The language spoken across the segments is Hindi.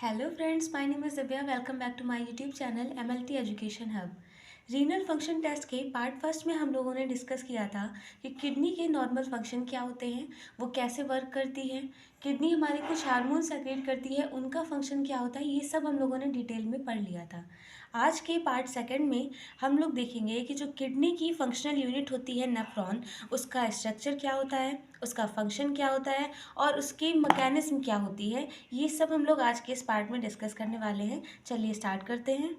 Hello friends, my name is Divya. Welcome back to my YouTube channel MLT Education Hub. Renal function test के पार्ट फर्स्ट में हम लोगों ने डिस्कस किया था कि किडनी के नॉर्मल फंक्शन क्या होते हैं, वो कैसे वर्क करती है, किडनी हमारे कुछ हार्मोन सेक्रेट करती है, उनका फंक्शन क्या होता है, ये सब हम लोगों ने डिटेल में पढ़ लिया था। आज के पार्ट सेकंड में हम लोग देखेंगे कि जो किडनी की फंक्शनल यूनिट होती है नेफ्रॉन, उसका स्ट्रक्चर क्या होता है, उसका फंक्शन क्या होता है और उसकी मैकेनिज्म क्या होती है। ये सब हम लोग आज के इस पार्ट में डिस्कस करने वाले हैं। चलिए स्टार्ट करते हैं।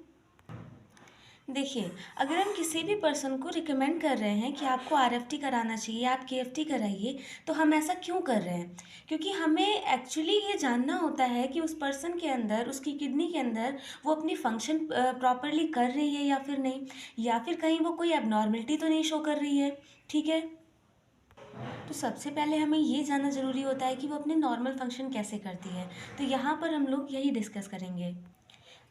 देखिए, अगर हम किसी भी पर्सन को रिकमेंड कर रहे हैं कि आपको आरएफटी कराना चाहिए, आप केएफटी कराइए, तो हम ऐसा क्यों कर रहे हैं? क्योंकि हमें एक्चुअली ये जानना होता है कि उस पर्सन के अंदर, उसकी किडनी के अंदर वो अपनी फंक्शन प्रॉपरली कर रही है या फिर नहीं, या फिर कहीं वो कोई एबनॉर्मलिटी तो नहीं शो कर रही है। ठीक है, तो सबसे पहले हमें ये जानना ज़रूरी होता है कि वो अपने नॉर्मल फंक्शन कैसे करती है। तो यहाँ पर हम लोग यही डिस्कस करेंगे।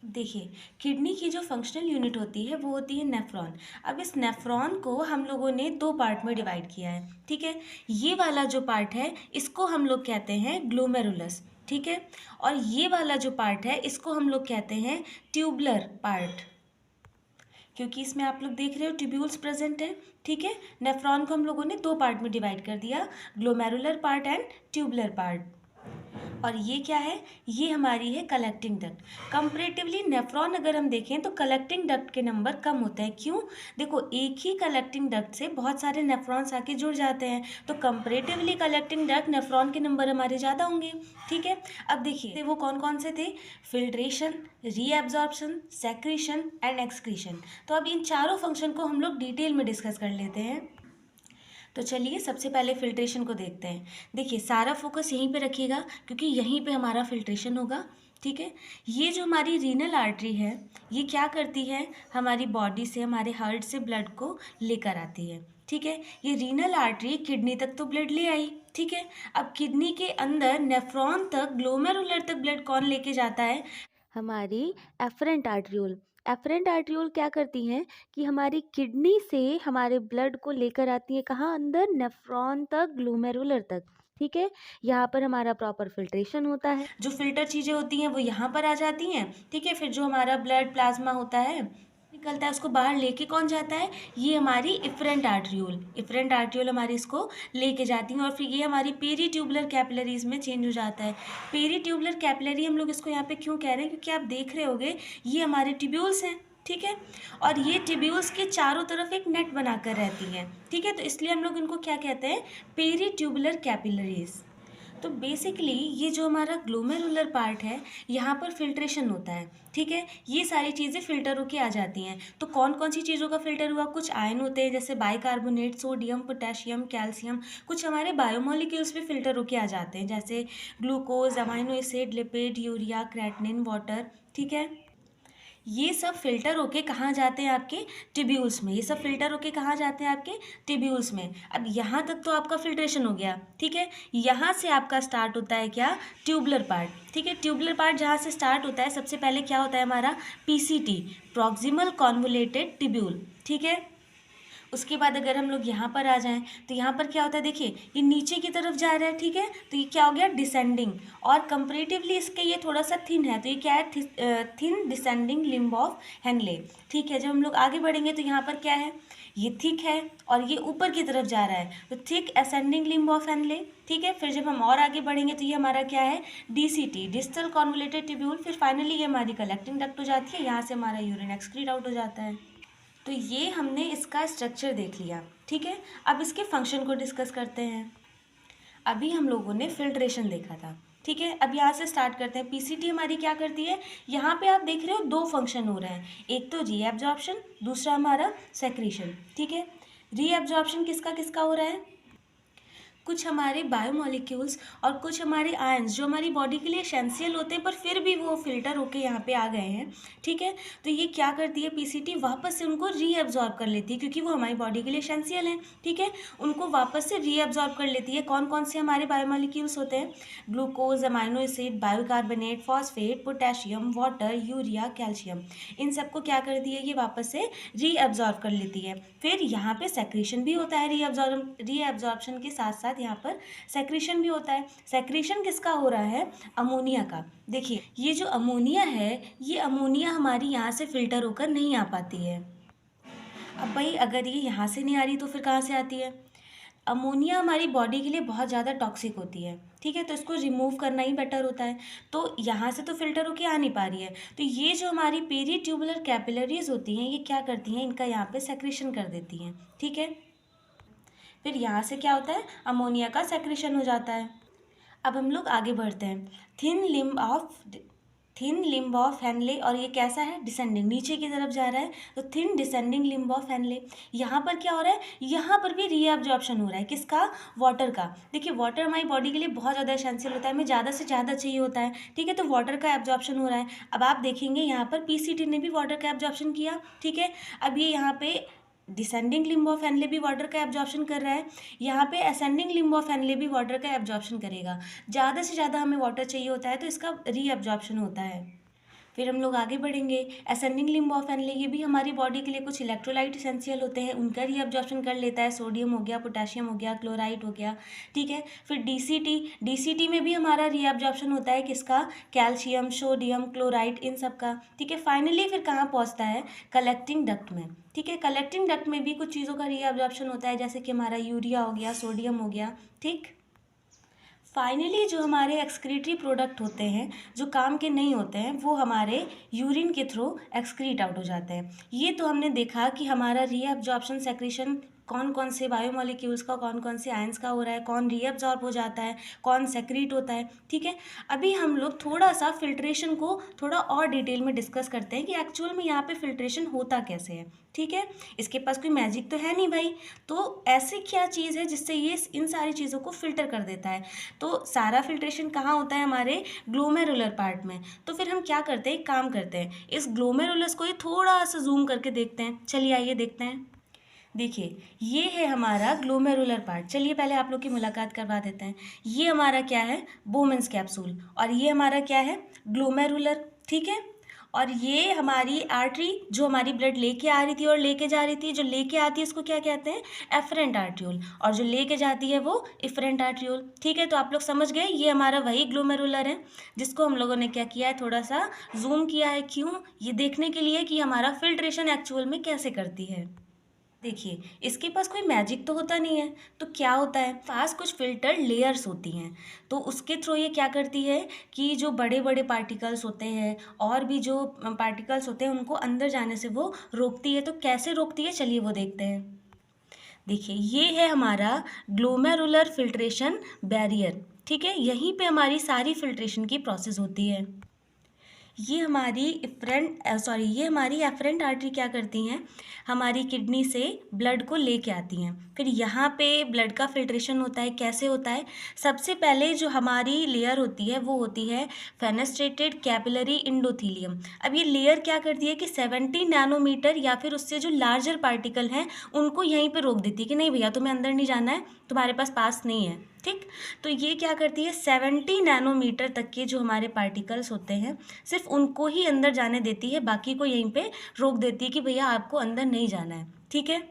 देखिए, किडनी की जो फंक्शनल यूनिट होती है वो होती है नेफ्रॉन। अब इस नेफ्रॉन को हम लोगों ने दो पार्ट में डिवाइड किया है। ठीक है, ये वाला जो पार्ट है इसको हम लोग कहते हैं ग्लोमेरुलस। ठीक है, और ये वाला जो पार्ट है इसको हम लोग कहते हैं ट्यूबुलर पार्ट, क्योंकि इसमें आप लोग देख रहे हो ट्यूब्यूल्स प्रेजेंट है। ठीक है, नेफ्रॉन को हम लोगों ने दो पार्ट में डिवाइड कर दिया, glomerular part and tubular part. और ये क्या है? ये हमारी है कलेक्टिंग डक्ट। कंपैरेटिवली नेफ्रॉन अगर हम देखें तो कलेक्टिंग डक्ट के नंबर कम होते हैं। क्यों? देखो, एक ही कलेक्टिंग डक्ट से बहुत सारे नेफ्रॉन्स आके जुड़ जाते हैं, तो कंपैरेटिवली कलेक्टिंग डक्ट नेफ्रॉन के नंबर हमारे ज़्यादा होंगे। ठीक है, अब देखिए वो कौन कौन से थे? Filtration, reabsorption, secretion and excretion. तो अब इन चारों फंक्शन को हम लोग डिटेल में डिस्कस कर लेते हैं। तो चलिए सबसे पहले फिल्ट्रेशन को देखते हैं। देखिए, सारा फोकस यहीं पे रखिएगा क्योंकि यहीं पे हमारा फिल्ट्रेशन होगा। ठीक है, ये जो हमारी रीनल आर्टरी है, ये क्या करती है? हमारी बॉडी से, हमारे हार्ट से ब्लड को लेकर आती है। ठीक है, ये रीनल आर्टरी किडनी तक तो ब्लड ले आई। ठीक है, अब किडनी के अंदर नेफ्रॉन तक, ग्लोमेरुलर तक ब्लड कौन लेके जाता है? हमारी एफरेंट आर्ट्रियोल। एफरेंट आर्ट्रियोल क्या करती हैं कि हमारी किडनी से हमारे ब्लड को लेकर आती है कहाँ? अंदर, नेफ्रॉन तक, ग्लोमेरुलर तक। ठीक है, यहाँ पर हमारा प्रॉपर फिल्ट्रेशन होता है, जो फिल्टर चीज़ें होती हैं वो यहाँ पर आ जाती हैं। ठीक है, फिर जो हमारा ब्लड प्लाज्मा होता है निकलता है, उसको बाहर लेके कौन जाता है? ये हमारी इफरेंट आर्ट्रियोल। इफरेंट आर्ट्रियोल हमारी इसको लेके जाती हैं और फिर ये हमारी पेरी ट्यूबुलर कैपिलरीज में चेंज हो जाता है। पेरी ट्यूबुलर कैपिलरी हम लोग इसको यहाँ पे क्यों कह रहे हैं? क्योंकि आप देख रहे होगे ये हमारे ट्यूब्यूल्स हैं। ठीक है, और ये ट्यूब्यूल्स के चारों तरफ एक नेट बनाकर रहती है। ठीक है, तो इसलिए हम लोग इनको क्या कहते हैं? Peri tubular capillaries. तो बेसिकली ये जो हमारा ग्लोमेरुलर पार्ट है, यहाँ पर फिल्ट्रेशन होता है। ठीक है, ये सारी चीज़ें फिल्टर होके आ जाती हैं। तो कौन कौन सी चीज़ों का फिल्टर हुआ? कुछ आयन होते हैं जैसे बाइकार्बोनेट, सोडियम, पोटेशियम, कैल्शियम। कुछ हमारे बायोमोलिक्यूल्स भी फिल्टर होके आ जाते हैं जैसे glucose, amino acid, lipid, urea, creatinine, water. ठीक है, ये सब फिल्टर होके कहाँ जाते हैं? आपके ट्यूब्यूल्स में। ये सब फिल्टर होके कहाँ जाते हैं? आपके ट्यूब्यूल्स में। अब यहाँ तक तो आपका फिल्ट्रेशन हो गया। ठीक है, यहाँ से आपका स्टार्ट होता है क्या? Tubular part. ठीक है, ट्यूबुलर पार्ट जहाँ से स्टार्ट होता है, सबसे पहले क्या होता है हमारा? PCT, proximal convoluted tubule. ठीक है, उसके बाद अगर हम लोग यहाँ पर आ जाएं तो यहाँ पर क्या होता है? देखिए, ये नीचे की तरफ जा रहा है। ठीक है, तो ये क्या हो गया? डिसेंडिंग। और कंपैरेटिवली इसके ये थोड़ा सा थिन है, तो ये क्या है? Thin descending limb of Henle. ठीक है, जब हम लोग आगे बढ़ेंगे तो यहाँ पर क्या है? ये थिक है और ये ऊपर की तरफ जा रहा है, तो thick ascending limb of Henle. ठीक है, फिर जब हम और आगे बढ़ेंगे तो ये हमारा क्या है? DCT, distal convoluted tubule. फिर फाइनली ये हमारी कलेक्टिंग डक्ट हो जाती है, यहाँ से हमारा यूरिन एक्सक्रीट आउट हो जाता है। तो ये हमने इसका स्ट्रक्चर देख लिया। ठीक है, अब इसके फंक्शन को डिस्कस करते हैं। अभी हम लोगों ने फिल्ट्रेशन देखा था। ठीक है, अब यहाँ से स्टार्ट करते हैं। पीसीटी हमारी क्या करती है? यहाँ पे आप देख रहे हो दो फंक्शन हो रहे हैं, एक तो रीएब्जॉर्प्शन, दूसरा हमारा सेक्रीशन। ठीक है, रीएब्जॉर्प्शन किसका किसका हो रहा है? कुछ हमारे बायोमोलिक्यूल्स और कुछ हमारे आयंस जो हमारी बॉडी के लिए एसेंशियल होते हैं पर फिर भी वो फिल्टर होके यहाँ पे आ गए हैं। ठीक है, तो ये क्या करती है? पीसीटी वापस से उनको रीअब्जॉर्ब कर लेती है क्योंकि वो हमारी बॉडी के लिए एसेंशियल हैं। ठीक है, उनको वापस से रीअब्जॉर्ब कर लेती है। कौन कौन से हमारे बायोमोलिक्यूल्स होते हैं? Glucose, amino acid, bicarbonate, phosphate, potassium, water, urea, calcium. इन सबको क्या करती है? ये वापस से रीअब्जॉर्ब कर लेती है। फिर यहाँ पे सेक्रेशन भी होता है रीअब्जॉर्प्शन के साथ साथ साथ यहाँ पर सेक्रीशन भी होता है। सेक्रीशन किसका हो रहा है? अमोनिया का। देखिए ये जो अमोनिया है, ये अमोनिया हमारी यहाँ से फ़िल्टर होकर नहीं आ पाती है। अब भाई अगर ये यहाँ से नहीं आ रही तो फिर कहाँ से आती है? अमोनिया हमारी बॉडी के लिए बहुत ज़्यादा टॉक्सिक होती है, ठीक है, तो इसको रिमूव करना ही बेटर होता है। तो यहाँ से तो फिल्टर होके आ नहीं पा रही है, तो ये जो हमारी पेरीट्यूबुलर कैपिलरीज होती हैं, ये क्या करती हैं, इनका यहाँ पे सेक्रेशन कर देती हैं, ठीक है। फिर यहाँ से क्या होता है, अमोनिया का सेक्रेशन हो जाता है। अब हम लोग आगे बढ़ते हैं। थिन लिम्ब ऑफ हेनले, और ये कैसा है? डिसेंडिंग, नीचे की तरफ जा रहा है, तो thin descending limb of Henle. यहाँ पर क्या हो रहा है? यहाँ पर भी रीअब्जॉर्प्शन हो रहा है, किसका? वाटर का। देखिए वाटर हमारी बॉडी के लिए बहुत ज़्यादा एसेंशियल होता है, हमें ज़्यादा से ज़्यादा चाहिए होता है, ठीक है, तो वाटर का एब्जॉर्प्शन हो रहा है। अब आप देखेंगे यहाँ पर पीसीटी ने भी वाटर का एब्जॉर्प्शन किया, ठीक है। अब ये यहाँ पे डिसेंडिंग लिम्ब ऑफ हेनले भी वाटर का एब्जॉर्प्शन कर रहा है, यहाँ पे असेंडिंग लिम्ब ऑफ हेनले भी वाटर का एब्जॉर्प्शन करेगा। ज़्यादा से ज़्यादा हमें वाटर चाहिए होता है, तो इसका रीअब्जॉर्प्शन होता है। फिर हम लोग आगे बढ़ेंगे। असेंडिंग लिम्ब ऑफ हेनले, ये भी हमारी बॉडी के लिए कुछ इलेक्ट्रोलाइट एसेंशियल होते हैं, उनका रीअब्जॉर्प्शन कर लेता है। सोडियम हो गया, पोटेशियम हो गया, क्लोराइड हो गया, ठीक है। फिर डीसीटी में भी हमारा रीअब्जॉर्प्शन होता है, किसका? कैल्शियम, सोडियम, क्लोराइड, इन सब का, ठीक है। फाइनली फिर कहाँ पहुँचता है? कलेक्टिंग डक्ट में, ठीक है। कलेक्टिंग डक्ट में भी कुछ चीज़ों का रीअब्जॉर्प्शन होता है, जैसे कि हमारा यूरिया हो गया, सोडियम हो गया, ठीक। फाइनली जो हमारे एक्सक्रीटरी प्रोडक्ट होते हैं, जो काम के नहीं होते हैं, वो हमारे यूरिन के थ्रू एक्सक्रीट आउट हो जाते हैं। ये तो हमने देखा कि हमारा रीअब्जॉर्प्शन सेक्रेशन कौन कौन से बायोमोलिक्यूल्स का, कौन कौन से आयंस का हो रहा है, कौन रीअब्जॉर्ब हो जाता है, कौन सेक्रीट होता है, ठीक है। अभी हम लोग थोड़ा सा फिल्ट्रेशन को थोड़ा और डिटेल में डिस्कस करते हैं कि एक्चुअल में यहाँ पे फिल्ट्रेशन होता कैसे है, ठीक है। इसके पास कोई मैजिक तो है नहीं भाई, तो ऐसी क्या चीज़ है जिससे ये इन सारी चीज़ों को फिल्टर कर देता है? तो सारा फिल्ट्रेशन कहाँ होता है? हमारे ग्लोमेरुलर पार्ट में। तो फिर हम क्या करते हैं, एक काम करते हैं, इस ग्लोमेरुलस को ये थोड़ा सा जूम करके देखते हैं। चलिए आइए देखते हैं। देखिए ये है हमारा ग्लोमेरुलर पार्ट। चलिए पहले आप लोग की मुलाकात करवा देते हैं। ये हमारा क्या है? बोमेंस कैप्सूल। और ये हमारा क्या है? ग्लोमेरुलर, ठीक है। और ये हमारी आर्टरी जो हमारी ब्लड लेके आ रही थी और लेके जा रही थी, जो लेके आती है उसको क्या कहते हैं? एफरेंट आर्ट्रियोल, और जो लेके जाती है वो इफरेंट आर्ट्रियोल, ठीक है। तो आप लोग समझ गए, ये हमारा वही ग्लोमेरुलर है जिसको हम लोगों ने क्या किया है, थोड़ा सा जूम किया है। क्यों? ये देखने के लिए कि हमारा फिल्ट्रेशन एक्चुअल में कैसे करती है। देखिए इसके पास कोई मैजिक तो होता नहीं है, तो क्या होता है, पास कुछ फिल्टर लेयर्स होती हैं, तो उसके थ्रू ये क्या करती है कि जो बड़े बड़े पार्टिकल्स होते हैं और भी जो पार्टिकल्स होते हैं उनको अंदर जाने से वो रोकती है। तो कैसे रोकती है, चलिए वो देखते हैं। देखिए ये है हमारा ग्लोमेरुलर फिल्ट्रेशन बैरियर, ठीक है। यहीं पे हमारी सारी फिल्ट्रेशन की प्रोसेस होती है। ये हमारी एफरेंट आर्टरी क्या करती हैं, हमारी किडनी से ब्लड को लेके आती हैं। फिर यहाँ पे ब्लड का फिल्ट्रेशन होता है। कैसे होता है? सबसे पहले जो हमारी लेयर होती है वो होती है फेनेस्ट्रेटेड कैपिलरी इंडोथीलियम। अब ये लेयर क्या करती है कि 70 नैनोमीटर या फिर उससे जो लार्जर पार्टिकल हैं उनको यहीं पे रोक देती है कि नहीं भैया तुम्हें अंदर नहीं जाना है, तुम्हारे पास नहीं है, ठीक। तो ये क्या करती है, 70 नैनोमीटर तक के जो हमारे पार्टिकल्स होते हैं सिर्फ उनको ही अंदर जाने देती है, बाकी को यहीं पे रोक देती है कि भैया आपको अंदर नहीं जाना है, ठीक है।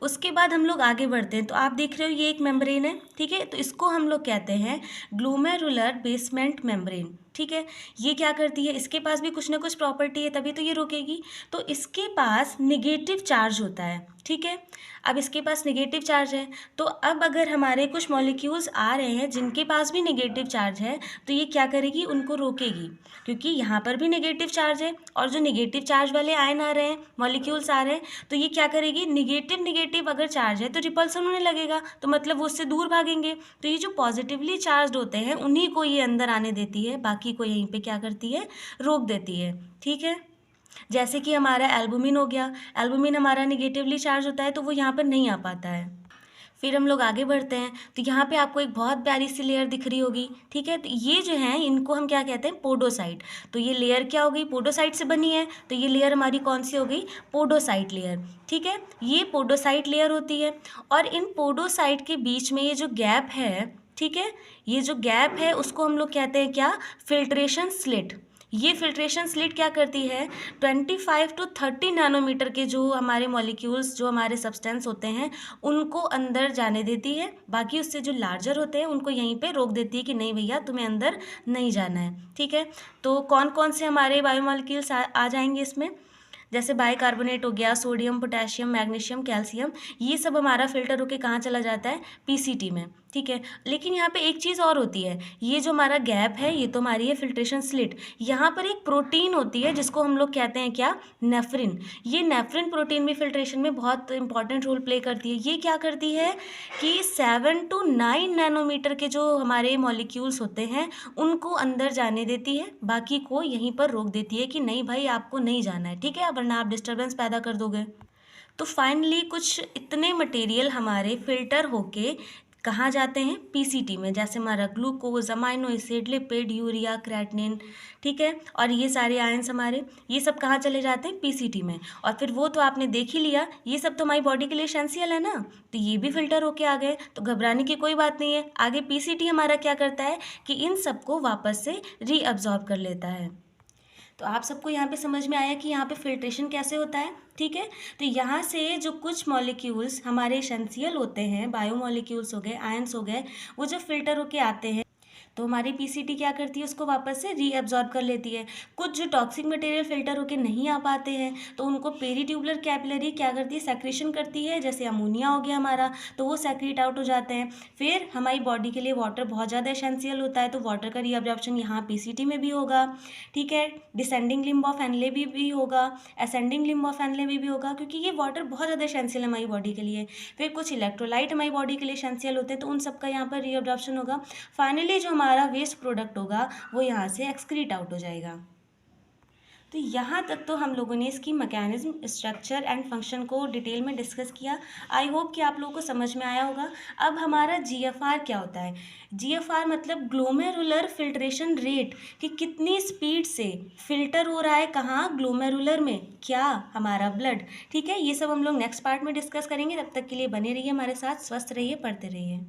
उसके बाद हम लोग आगे बढ़ते हैं। तो आप देख रहे हो ये एक मेम्ब्रेन है, ठीक है, तो इसको हम लोग कहते हैं ग्लोमेरुलर बेसमेंट मेम्ब्रेन, ठीक है। ये क्या करती है, इसके पास भी कुछ ना कुछ प्रॉपर्टी है तभी तो ये रोकेगी। तो इसके पास निगेटिव चार्ज होता है, ठीक है। अब इसके पास निगेटिव चार्ज है, तो अब अगर हमारे कुछ मॉलिक्यूल्स आ रहे हैं जिनके पास भी निगेटिव चार्ज है तो ये क्या करेगी, उनको रोकेगी, क्योंकि यहाँ पर भी नेगेटिव चार्ज है और जो नेगेटिव चार्ज वाले आयन आ रहे हैं, मॉलिक्यूल्स आ रहे हैं, तो ये क्या करेगी, निगेटिव अगर चार्ज है तो रिपल्सन होने लगेगा, तो मतलब वो उससे दूर भागेंगे। तो ये जो पॉजिटिवली चार्ज होते हैं उन्हीं को ये अंदर आने देती है, बाकी को यहीं पे क्या करती है, रोक देती है, ठीक है। जैसे कि हमारा एल्बुमिन हो गया, एल्बुमिन हमारा निगेटिवली चार्ज होता है तो वो यहाँ पर नहीं आ पाता है। फिर हम लोग आगे बढ़ते हैं, तो यहाँ पे आपको एक बहुत प्यारी सी लेयर दिख रही होगी, ठीक है। तो ये जो है इनको हम क्या कहते हैं, पोडोसाइट। तो ये लेयर क्या हो गई, पोडोसाइट से बनी है, तो ये लेयर हमारी कौन सी हो गई, पोडोसाइट लेयर, ठीक है। ये पोडोसाइट लेयर होती है और इन पोडोसाइट के बीच में ये जो गैप है, ठीक है, ये जो गैप है उसको हम लोग कहते हैं क्या, फिल्ट्रेशन स्लिट। ये फिल्ट्रेशन स्लिट क्या करती है, 25 टू 30 नैनोमीटर के जो हमारे मॉलिक्यूल्स, जो हमारे सब्सटेंस होते हैं, उनको अंदर जाने देती है। बाकी उससे जो लार्जर होते हैं उनको यहीं पे रोक देती है कि नहीं भैया तुम्हें अंदर नहीं जाना है। ठीक है, तो कौन कौन से हमारे बायोमॉलिक्यूल्स आ जाएंगे इसमें, जैसे बाइकार्बोनेट हो गया, सोडियम, पोटेशियम, मैग्नीशियम, कैल्शियम, ये सब हमारा फिल्टर होके कहाँ चला जाता है, पीसीटी में। ठीक है, लेकिन यहाँ पे एक चीज़ और होती है, ये जो हमारा गैप है ये तो हमारी है फिल्ट्रेशन स्लिट, यहाँ पर एक प्रोटीन होती है जिसको हम लोग कहते हैं क्या, नेफ्रिन। ये नेफ्रिन प्रोटीन भी फिल्ट्रेशन में बहुत इंपॉर्टेंट रोल प्ले करती है। ये क्या करती है कि 7 टू 9 नैनोमीटर के जो हमारे मॉलिक्यूल्स होते हैं उनको अंदर जाने देती है, बाकी को यहीं पर रोक देती है कि नहीं भाई आपको नहीं जाना है। ठीक है, वरना आप डिस्टर्बेंस पैदा कर दोगे। तो फाइनली कुछ इतने मटेरियल हमारे फिल्टर होके कहाँ जाते हैं, पीसीटी में, जैसे हमारा glucose, amino acid, lipid, urea, creatinine. ठीक है, और ये सारे आयंस हमारे, ये सब कहाँ चले जाते हैं, पीसीटी में। और फिर वो तो आपने देख ही लिया, ये सब तो हमारी बॉडी के लिए एसेंशियल है ना, तो ये भी फिल्टर होके आ गए, तो घबराने की कोई बात नहीं है। आगे पीसीटी हमारा क्या करता है कि इन सबको वापस से रीअब्जॉर्ब कर लेता है। तो आप सबको यहाँ पे समझ में आया कि यहाँ पे फिल्ट्रेशन कैसे होता है। ठीक है, तो यहाँ से जो कुछ मॉलिक्यूल्स हमारे एसेंशियल होते हैं, बायोमॉलिक्यूल्स हो गए, आयंस हो गए, वो जो फिल्टर होके आते हैं तो हमारी पीसीटी क्या करती है, उसको वापस से रीअब्जॉर्ब कर लेती है। कुछ जो टॉक्सिक मटेरियल फिल्टर होके नहीं आ पाते हैं तो उनको पेरीट्यूबुलर कैपिलरी क्या करती है, सेक्रेशन करती है, जैसे अमोनिया हो गया हमारा, तो वो सेक्रेट आउट हो जाते हैं। फिर हमारी बॉडी के लिए वाटर बहुत ज़्यादा एसेंशियल होता है, तो वाटर का रीअब्जॉर्प्शन यहाँ पीसीटी में भी होगा। ठीक है, डिसेंडिंग लिम्ब ऑफ एनले भी होगा, असेंडिंग लिम्ब ऑफ एनले भी होगा, क्योंकि ये वाटर बहुत ज़्यादा एसेंशियल है हमारी बॉडी के लिए। फिर कुछ इलेक्ट्रोलाइट हमारी बॉडी के लिए एसेंशियल होते हैं, तो उन सबका यहाँ पर रीअब्जॉर्प्शन होगा। फाइनली जो हमारा वेस्ट प्रोडक्ट होगा वो यहाँ से एक्सक्रीट आउट हो जाएगा। तो यहाँ तक तो हम लोगों ने इसकी मैकेनिज्म, स्ट्रक्चर एंड फंक्शन को डिटेल में डिस्कस किया। आई होप कि आप लोगों को समझ में आया होगा। अब हमारा जीएफआर क्या होता है, जीएफआर मतलब ग्लोमेरुलर फिल्ट्रेशन रेट, कि कितनी स्पीड से फिल्टर हो रहा है, कहाँ, ग्लोमेरुलर में, क्या, हमारा ब्लड। ठीक है, ये सब हम लोग नेक्स्ट पार्ट में डिस्कस करेंगे। तब तक के लिए बने रहिए हमारे साथ, स्वस्थ रहिए, पढ़ते रहिए।